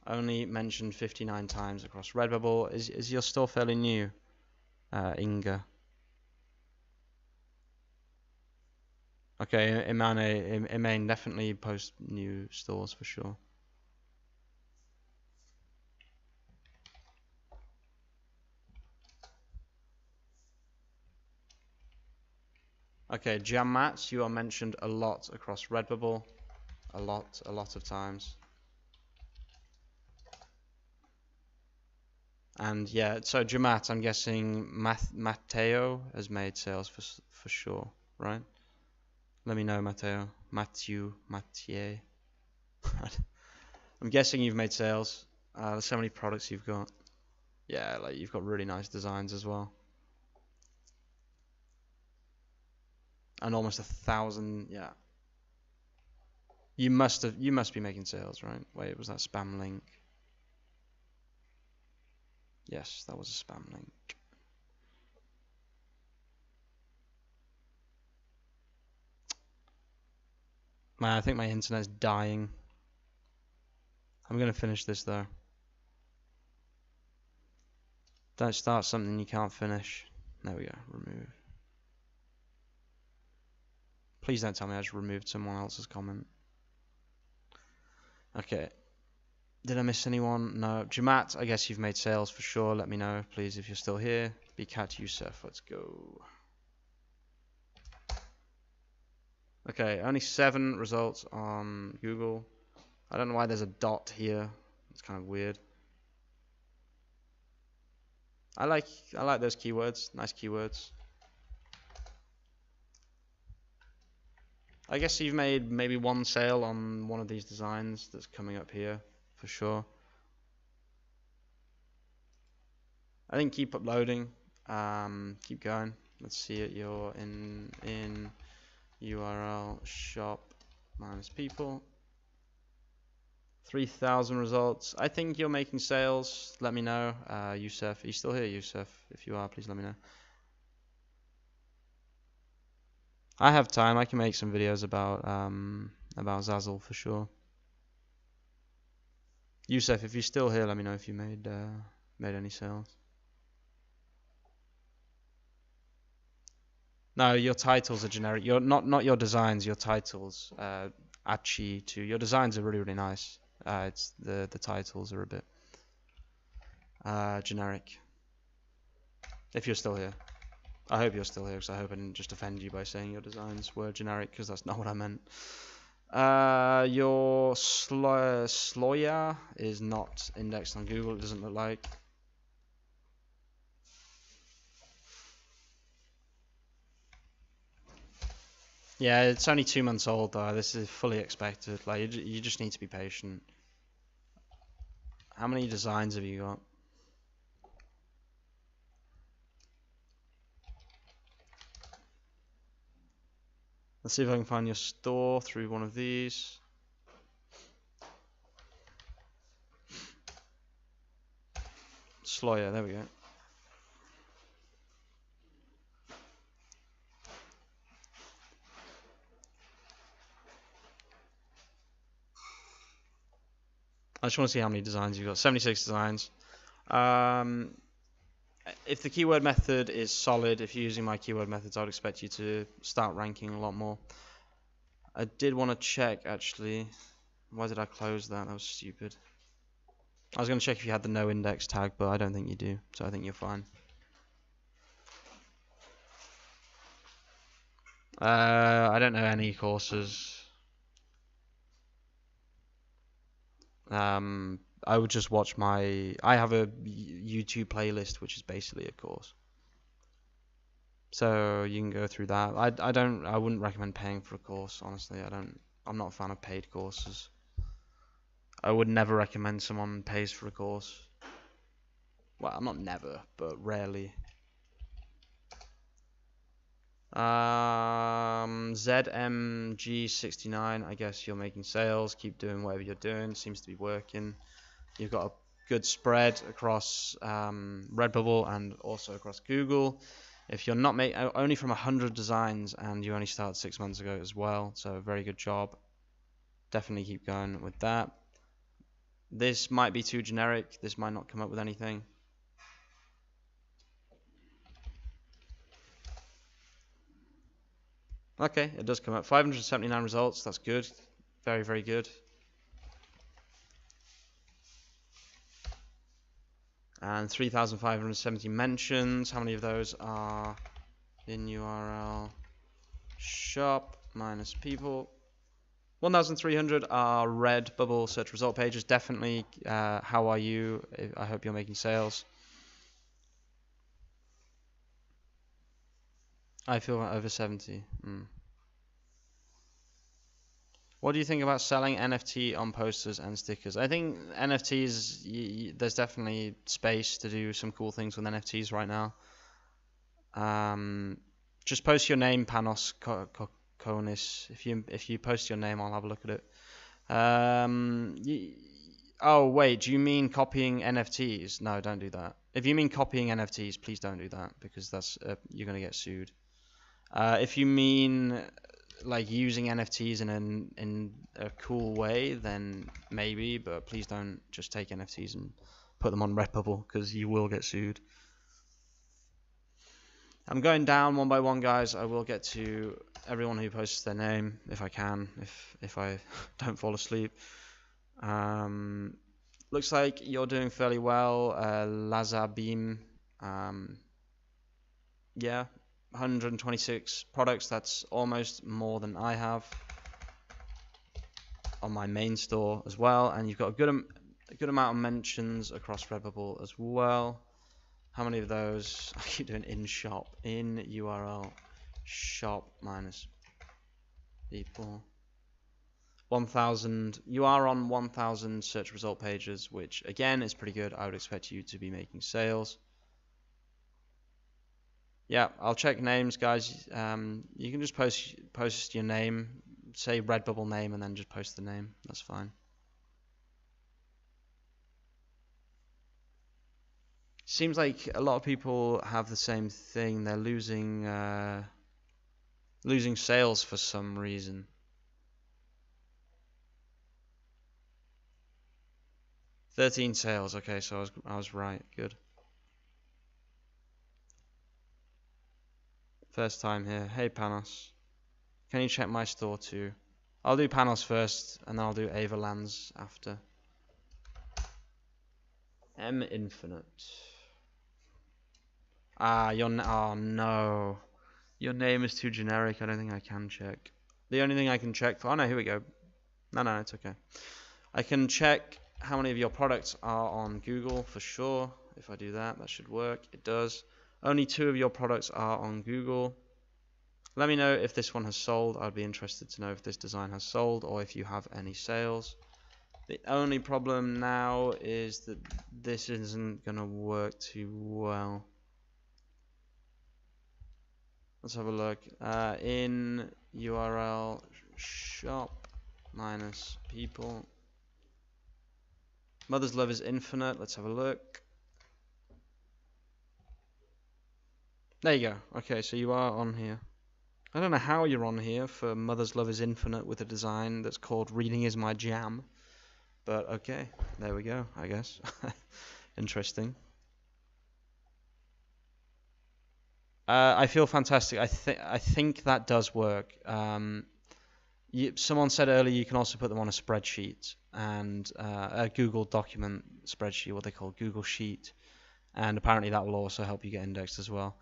Only mentioned 59 times across Redbubble. Is your store fairly new, Inga? Okay, Imane definitely post new stores for sure. Okay, Jamat, you are mentioned a lot across Redbubble. A lot of times. And yeah, so Jamat, I'm guessing Matteo has made sales for sure, right? Let me know, Matteo. Mathieu. I'm guessing you've made sales. There's so many products you've got. Yeah, like you've got really nice designs as well. And almost 1,000, yeah. You must be making sales, right? Wait, was that spam link? Yes, that was a spam link. Man, I think my internet's dying. I'm gonna finish this though. Don't start something you can't finish. There we go, remove. Please don't tell me I just removed someone else's comment. Okay. Did I miss anyone? No. Jamat, I guess you've made sales for sure. Let me know, please, if you're still here. Bikat Youssef, let's go. Okay, only 7 results on Google. I don't know why there's a dot here. It's kind of weird. I like those keywords. Nice keywords. I guess you've made maybe 1 sale on one of these designs that's coming up here for sure. I think keep uploading. Keep going. Let's see it. You're in URL shop minus people. 3,000 results. I think you're making sales. Let me know. Youssef, are you still here, Youssef? If you are, please let me know. I have time. I can make some videos about about Zazzle for sure. Yusef, if you're still here, let me know if you made any sales. No, your titles are generic. Your not your designs, your titles. Achi too. Your designs are really nice. It's the titles are a bit generic. If you're still here, I hope you're still here because I hope I didn't just offend you by saying your designs were generic because that's not what I meant. Your Sloya is not indexed on Google. It doesn't look like. Yeah, it's only 2 months old though. This is fully expected. Like you just need to be patient. How many designs have you got? Let's see if I can find your store through one of these. Sloya, there we go. I just want to see how many designs you've got. 76 designs. If the keyword method is solid, if you're using my keyword methods, I would expect you to start ranking a lot more. I did want to check, actually. Why did I close that? That was stupid. I was going to check if you had the no index tag, but I don't think you do, so I think you're fine. I don't know any courses. I would just watch I have a YouTube playlist which is basically a course. So you can go through that. I wouldn't recommend paying for a course, honestly. I'm not a fan of paid courses. I would never recommend someone pays for a course. Well, not never, but rarely. ZMG69, I guess you're making sales. Keep doing whatever you're doing. Seems to be working. You've got a good spread across Redbubble and also across Google. If you're not making only from 100 designs and you only started 6 months ago as well, so very good job. Definitely keep going with that. This might be too generic. This might not come up with anything. Okay, it does come up. 579 results. That's good. Very, very good. And 3,570 mentions. How many of those are in URL shop minus people? 1,300 are Redbubble search result pages. Definitely. How are you? I hope you're making sales. I feel over 70. What do you think about selling NFT on posters and stickers? I think NFTs, there's definitely space to do some cool things with NFTs right now. Just post your name, Panos Konis. If you post your name, I'll have a look at it. Oh wait, do you mean copying NFTs? No, don't do that. If you mean copying NFTs, please don't do that because that's you're gonna get sued. If you mean like using NFTs in a cool way, then maybe, but please don't just take NFTs and put them on Redbubble because you will get sued. I'm going down one by one, guys. I will get to everyone who posts their name if I can, if I don't fall asleep. Looks like you're doing fairly well. Lazabim, yeah. 126 products, that's almost more than I have on my main store as well, and you've got a good amount of mentions across Redbubble as well. How many of those? I keep doing in shop, in URL shop minus people. 1,000. You are on 1,000 search result pages, which again is pretty good. I would expect you to be making sales. Yeah, I'll check names, guys. You can just post your name, say Redbubble name, and then just post the name. That's fine. Seems like a lot of people have the same thing. They're losing sales for some reason. 13 sales. Okay, so I was right. Good. First time here. Hey Panos, can you check my store too? I'll do Panos first, and then I'll do Ava Lands after. M Infinite. Ah, oh no, your name is too generic. I don't think I can check. The only thing I can check for. Oh no, here we go. No, it's okay. I can check how many of your products are on Google for sure. If I do that, that should work. It does. Only 2 of your products are on Google. Let me know if this one has sold. I'd be interested to know if this design has sold or if you have any sales. The only problem now is that this isn't going to work too well. Let's have a look. In URL shop minus people. Mother's Love is infinite. Let's have a look. There you go. Okay, so you are on here. I don't know how you're on here for Mother's Love is Infinite with a design that's called Reading is My Jam. But okay, there we go, I guess. Interesting. I feel fantastic. I think that does work. Someone said earlier you can also put them on a spreadsheet and a Google document spreadsheet, what they call Google Sheet, and apparently that will also help you get indexed as well.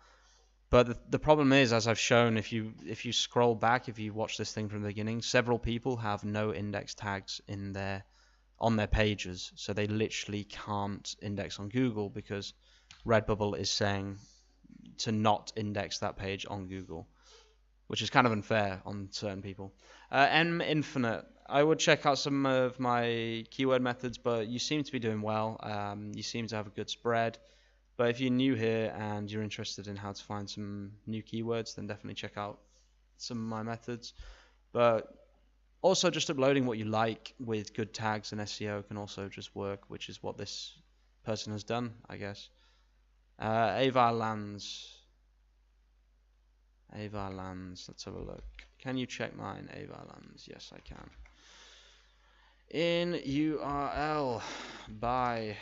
But the problem is, as I've shown, if you scroll back, if you watch this thing from the beginning, several people have no index tags on their pages, so they literally can't index on Google because Redbubble is saying to not index that page on Google, which is kind of unfair on certain people. M Infinite, I would check out some of my keyword methods, but you seem to be doing well. You seem to have a good spread. But if you're new here and you're interested in how to find some new keywords, then definitely check out some of my methods. But also just uploading what you like with good tags and SEO can also just work, which is what this person has done, I guess. Avar Lands. Avar Lands, let's have a look. Can you check mine, Avar Lands? Yes, I can. In URL by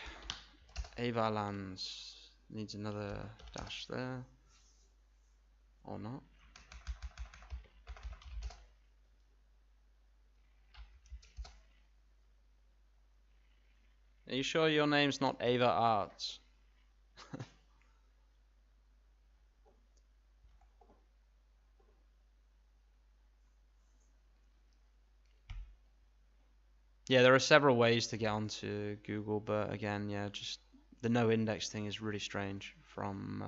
Avar Lands. Needs another dash there. Or not. Are you sure your name's not Ava Arts? Yeah, there are several ways to get onto Google, but again, yeah, just the no index thing is really strange from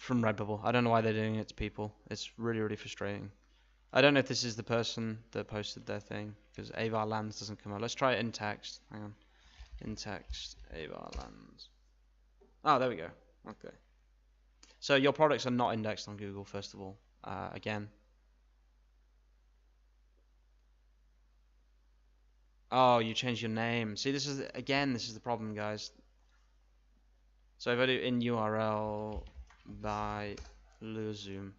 Redbubble. I don't know why they're doing it to people. It's really, really frustrating. I don't know if this is the person that posted their thing, because Avar Lands doesn't come out. Let's try it in text. Hang on. In text, Avar Lands. Oh, there we go. Okay. So your products are not indexed on Google, first of all. Again. Oh, you changed your name. See, this is the problem, guys. So if I do in URL by Zoom.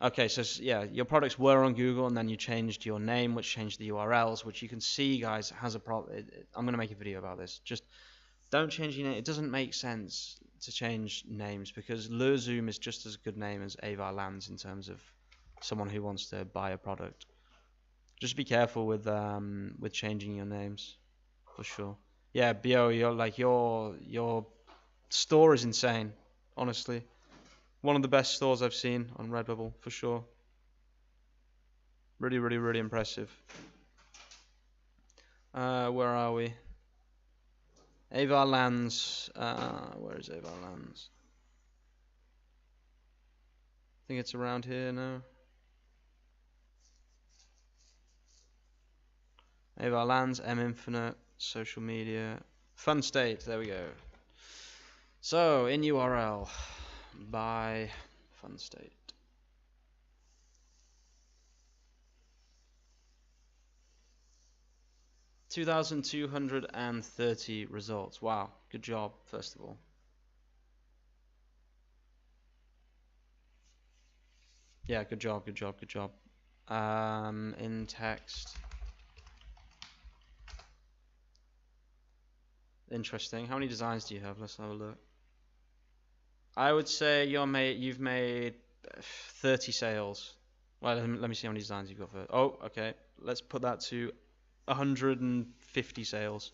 Okay, so yeah, your products were on Google, and then you changed your name, which changed the URLs, which you can see, guys, has a problem. I'm going to make a video about this. Just don't change your name. It doesn't make sense to change names because Zoom is just as good name as Avar Lands in terms of someone who wants to buy a product. Just be careful with changing your names, for sure. Yeah, Bio, your store is insane, honestly. One of the best stores I've seen on Redbubble, for sure. Really, really, really impressive. Where are we? Avar Lands. Where is Avar Lands? I think it's around here now. Avar Lands, M Infinite, social media. Fun State, there we go. So, in URL, by Fun State. 2,230 results. Wow, good job, first of all. Yeah, good job, good job, good job. In text. Interesting. How many designs do you have? Let's have a look. I would say you've made 30 sales. Well, let me see how many designs you've got for. Oh, okay. Let's put that to 150 sales.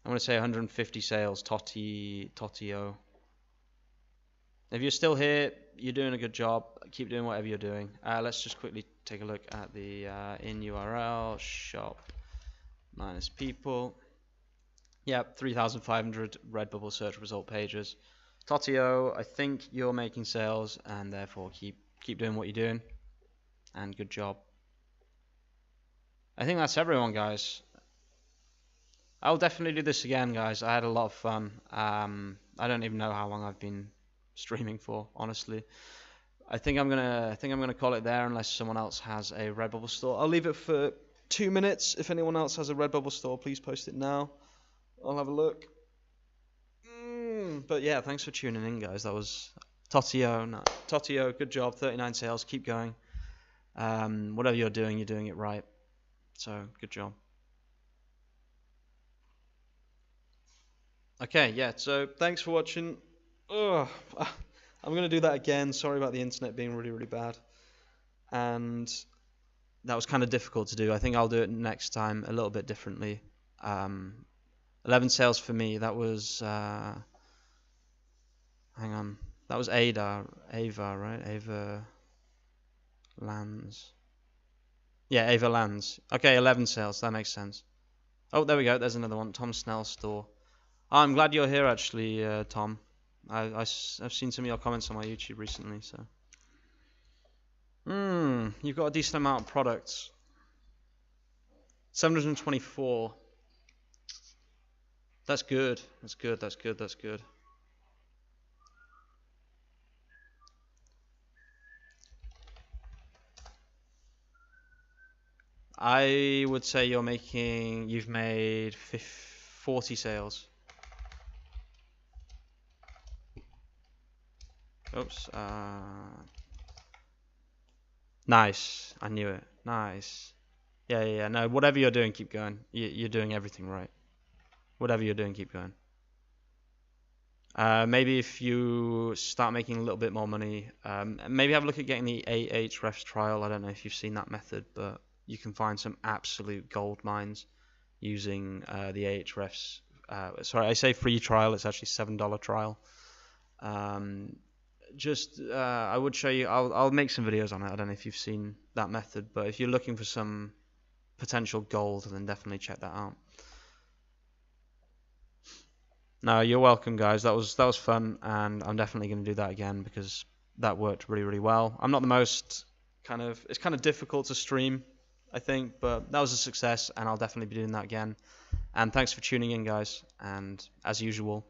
I'm gonna say 150 sales. Totio. If you're still here, you're doing a good job. Keep doing whatever you're doing. Let's just quickly take a look at the in URL shop minus people. Yep, 3,500 Redbubble search result pages. Totio, I think you're making sales, and therefore keep doing what you're doing. And good job. I think that's everyone, guys. I'll definitely do this again, guys. I had a lot of fun. I don't even know how long I've been streaming for, honestly. I think I'm gonna call it there unless someone else has a Redbubble store. I'll leave it for 2 minutes. If anyone else has a Redbubble store, please post it now. I'll have a look. But yeah, thanks for tuning in, guys. That was Totio. No, Totio, good job. 39 sales. Keep going. Whatever you're doing it right. So good job. Okay, yeah. So thanks for watching. Ugh, I'm gonna do that again. Sorry about the internet being really, really bad. And that was kind of difficult to do. I think I'll do it next time a little bit differently. 11 sales for me. That was hang on. That was Ava, right? Ava Lands. Yeah, Ava Lands. Okay, 11 sales. That makes sense. Oh, there we go. There's another one. Tom Snell's store. Oh, I'm glad you're here, actually, Tom. I've seen some of your comments on my YouTube recently, so. You've got a decent amount of products. 724. That's good. That's good. That's good. That's good. I would say you've made 40 sales. Oops. Nice. I knew it. Nice. Yeah. No, whatever you're doing, keep going. You're doing everything right. Whatever you're doing, keep going. Maybe if you start making a little bit more money, maybe have a look at getting the Ahrefs trial. I don't know if you've seen that method, but you can find some absolute gold mines using the Ahrefs. Sorry, I say free trial. It's actually $7 trial. I would show you. I'll make some videos on it. I don't know if you've seen that method, but if you're looking for some potential gold, then definitely check that out. No, you're welcome, guys. That was fun, and I'm definitely going to do that again because that worked really, really well. I'm not the most it's kind of difficult to stream, I think, but that was a success, and I'll definitely be doing that again. And thanks for tuning in, guys. And as usual,